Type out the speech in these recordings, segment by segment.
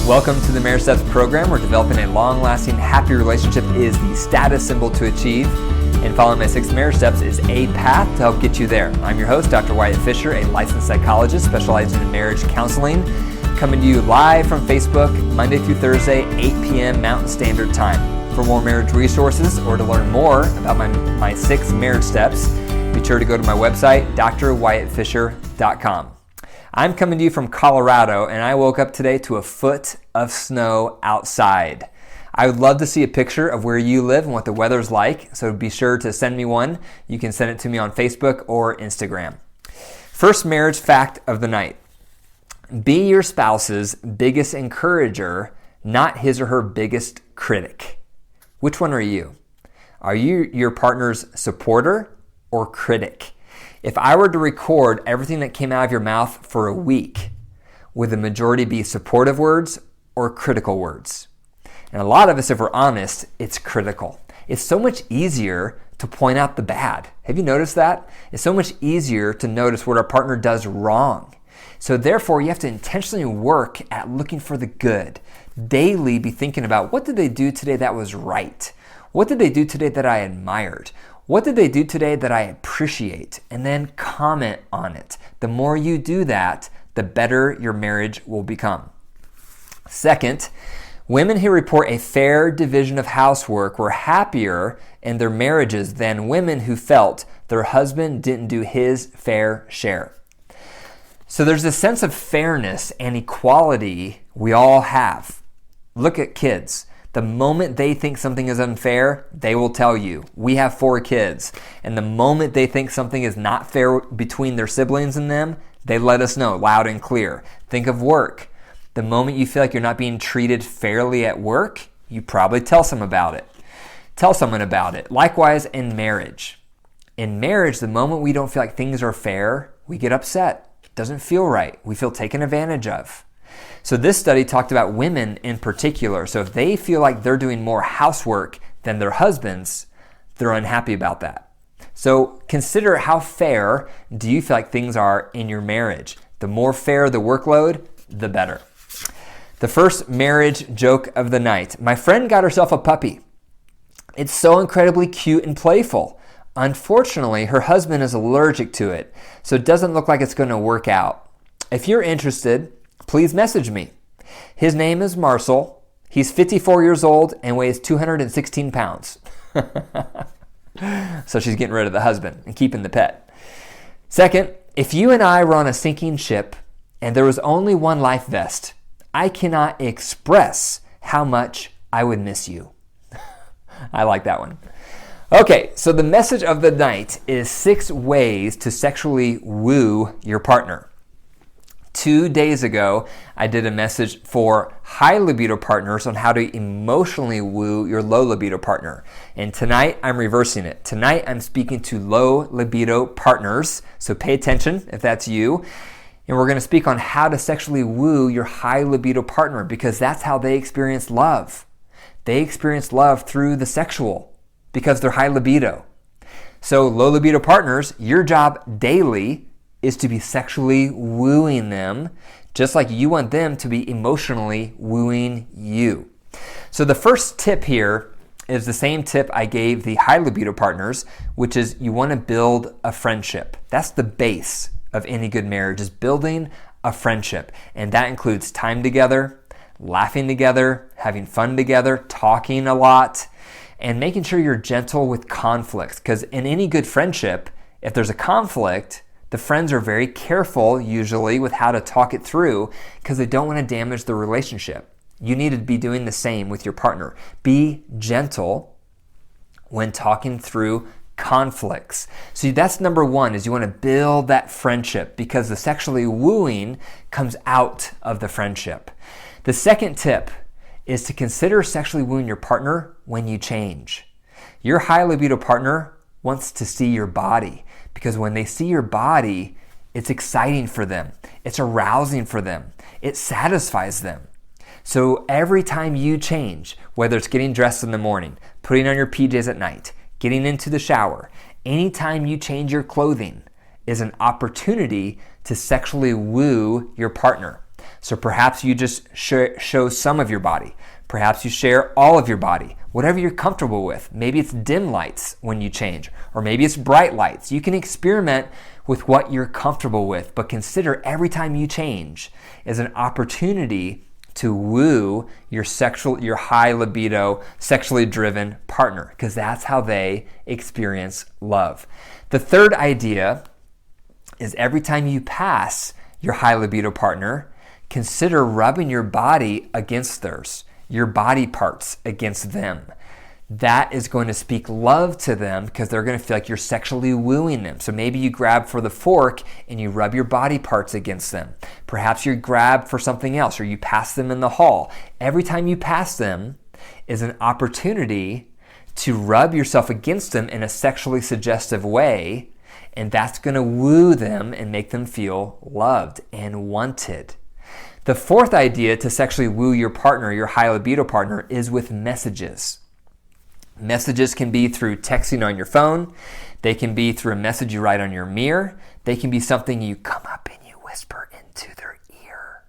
Welcome to the Marriage Steps program, where developing a long-lasting, happy relationship is the status symbol to achieve, and following my 6 marriage steps is a path to help get you there. I'm your host, Dr. Wyatt Fisher, a licensed psychologist specializing in marriage counseling, coming to you live from Facebook Monday through Thursday, 8 p.m. Mountain Standard Time. For more marriage resources or to learn more about my 6 marriage steps, be sure to go to my website, drwyattfisher.com. I'm coming to you from Colorado, and I woke up today to a foot of snow outside. I would love to see a picture of where you live and what the weather's like, so be sure to send me one. You can send it to me on Facebook or Instagram. First marriage fact of the night. Be your spouse's biggest encourager, not his or her biggest critic. Which one are you? Are you your partner's supporter or critic? If I were to record everything that came out of your mouth for a week, would the majority be supportive words or critical words? And a lot of us, if we're honest, it's critical. It's so much easier to point out the bad. Have you noticed that? It's so much easier to notice what our partner does wrong. So therefore, you have to intentionally work at looking for the good. Daily be thinking about, what did they do today that was right? What did they do today that I admired? What did they do today that I appreciate? And then comment on it. The more you do that, the better your marriage will become. Second, women who report a fair division of housework were happier in their marriages than women who felt their husband didn't do his fair share. So there's a sense of fairness and equality we all have. Look at kids. The moment they think something is unfair, they will tell you. We have 4 kids, and the moment they think something is not fair between their siblings and them, they let us know loud and clear. Think of work. The moment you feel like you're not being treated fairly at work, you probably tell someone about it. Tell someone about it. Likewise in marriage. In marriage, the moment we don't feel like things are fair, we get upset. It doesn't feel right. We feel taken advantage of. So this study talked about women in particular. So if they feel like they're doing more housework than their husbands, they're unhappy about that. So consider, how fair do you feel like things are in your marriage? The more fair the workload, the better. The first marriage joke of the night. My friend got herself a puppy. It's so incredibly cute and playful. Unfortunately, her husband is allergic to it, so it doesn't look like it's going to work out. If you're interested, please message me. His name is Marcel. He's 54 years old and weighs 216 pounds. So she's getting rid of the husband and keeping the pet. Second, if you and I were on a sinking ship and there was only one life vest, I cannot express how much I would miss you. I like that one. Okay, so the message of the night is 6 ways to sexually woo your partner. 2 days ago, I did a message for high libido partners on how to emotionally woo your low libido partner. And tonight, I'm reversing it. Tonight, I'm speaking to low libido partners, so pay attention if that's you. And we're going to speak on how to sexually woo your high libido partner, because that's how they experience love. They experience love through the sexual because they're high libido. So low libido partners, your job daily is to be sexually wooing them, just like you want them to be emotionally wooing you. So the first tip here is the same tip I gave the high libido partners, which is you want to build a friendship. That's the base of any good marriage, is building a friendship. And that includes time together, laughing together, having fun together, talking a lot, and making sure you're gentle with conflicts. Because in any good friendship, if there's a conflict, the friends are very careful usually with how to talk it through, because they don't want to damage the relationship. You need to be doing the same with your partner. Be gentle when talking through conflicts. So that's number 1, is you want to build that friendship, because the sexually wooing comes out of the friendship. The second tip is to consider sexually wooing your partner when you change. Your high libido partner wants to see your body, because when they see your body, it's exciting for them. It's arousing for them. It satisfies them. So every time you change, whether it's getting dressed in the morning, putting on your PJs at night, getting into the shower, anytime you change your clothing is an opportunity to sexually woo your partner. So perhaps you just show some of your body. Perhaps you share all of your body, whatever you're comfortable with. Maybe it's dim lights when you change, or maybe it's bright lights. You can experiment with what you're comfortable with, but consider every time you change as an opportunity to woo your high libido, sexually driven partner, because that's how they experience love. The third idea is every time you pass your high libido partner, consider rubbing your body against theirs, your body parts against them. That is going to speak love to them because they're going to feel like you're sexually wooing them. So maybe you grab for the fork and you rub your body parts against them. Perhaps you grab for something else, or you pass them in the hall. Every time you pass them is an opportunity to rub yourself against them in a sexually suggestive way, and that's going to woo them and make them feel loved and wanted. The fourth idea to sexually woo your partner, your high libido partner, is with messages. Messages can be through texting on your phone. They can be through a message you write on your mirror. They can be something you come up and you whisper into their ear.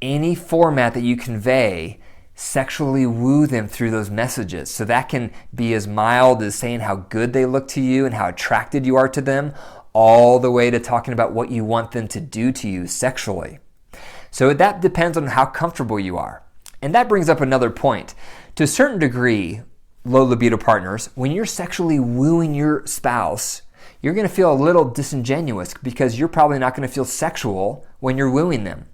Any format that you convey, sexually woo them through those messages. So that can be as mild as saying how good they look to you and how attracted you are to them, all the way to talking about what you want them to do to you sexually. So that depends on how comfortable you are. And that brings up another point. To a certain degree, low libido partners, when you're sexually wooing your spouse, you're going to feel a little disingenuous because you're probably not going to feel sexual when you're wooing them.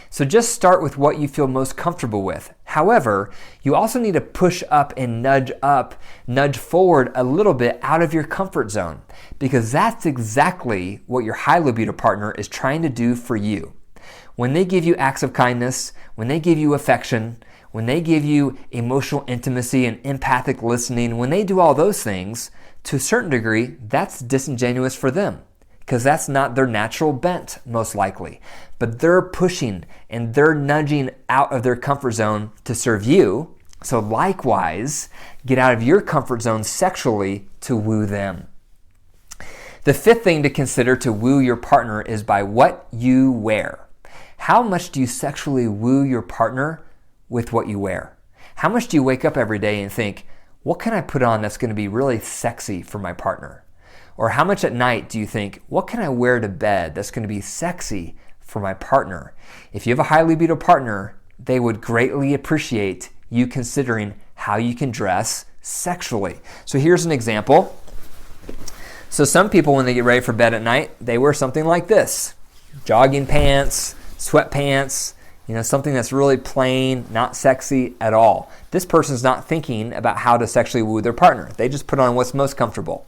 So just start with what you feel most comfortable with. However, you also need to push up and nudge forward a little bit out of your comfort zone, because that's exactly what your high libido partner is trying to do for you. When they give you acts of kindness, when they give you affection, when they give you emotional intimacy and empathic listening, when they do all those things, to a certain degree, that's disingenuous for them because that's not their natural bent, most likely. But they're pushing and they're nudging out of their comfort zone to serve you. So likewise, get out of your comfort zone sexually to woo them. The fifth thing to consider to woo your partner is by what you wear. How much do you sexually woo your partner with what you wear? How much do you wake up every day and think, what can I put on that's going to be really sexy for my partner? Or how much at night do you think, what can I wear to bed that's going to be sexy for my partner? If you have a high libido partner, they would greatly appreciate you considering how you can dress sexually. So here's an example. So some people, when they get ready for bed at night, they wear something like this: jogging pants, sweatpants, something that's really plain, not sexy at all. This person's not thinking about how to sexually woo their partner. They just put on what's most comfortable.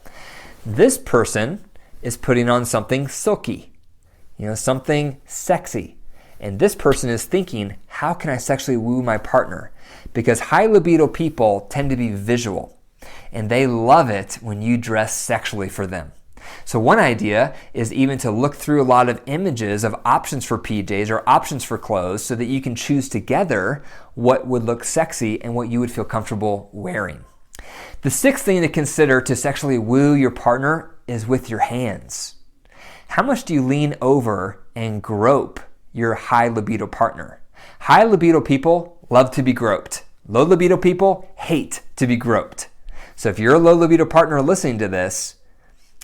This person is putting on something silky, something sexy. And this person is thinking, how can I sexually woo my partner? Because high libido people tend to be visual, and they love it when you dress sexually for them. So one idea is even to look through a lot of images of options for PJs or options for clothes so that you can choose together what would look sexy and what you would feel comfortable wearing. The sixth thing to consider to sexually woo your partner is with your hands. How much do you lean over and grope your high libido partner? High libido people love to be groped. Low libido people hate to be groped. So if you're a low libido partner listening to this,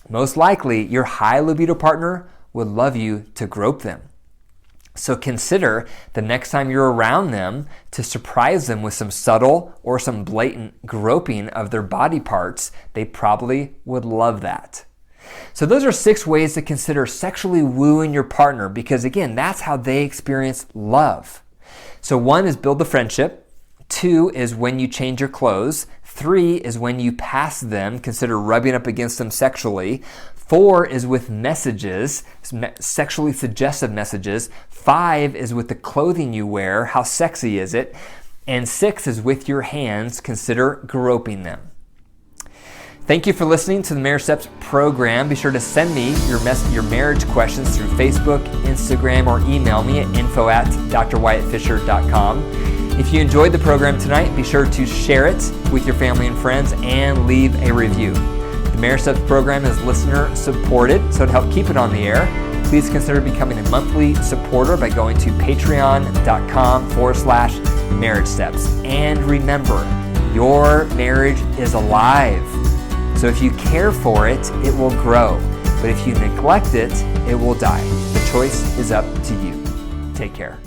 most likely your high libido partner would love you to grope them. So consider the next time you're around them to surprise them with some subtle or some blatant groping of their body parts. They probably would love that. So those are 6 ways to consider sexually wooing your partner, because again, that's how they experience love. So 1 is build the friendship. 2 is when you change your clothes. 3 is when you pass them, consider rubbing up against them sexually. 4 is with messages, sexually suggestive messages. 5 is with the clothing you wear, how sexy is it? And 6 is with your hands, consider groping them. Thank you for listening to the Marriage Steps program. Be sure to send me your marriage questions through Facebook, Instagram, or email me at info@drwyattfisher.com. If you enjoyed the program tonight, be sure to share it with your family and friends and leave a review. The Marriage Steps program is listener supported, so to help keep it on the air, please consider becoming a monthly supporter by going to patreon.com/marriage steps. And remember, your marriage is alive. So if you care for it, it will grow. But if you neglect it, it will die. The choice is up to you. Take care.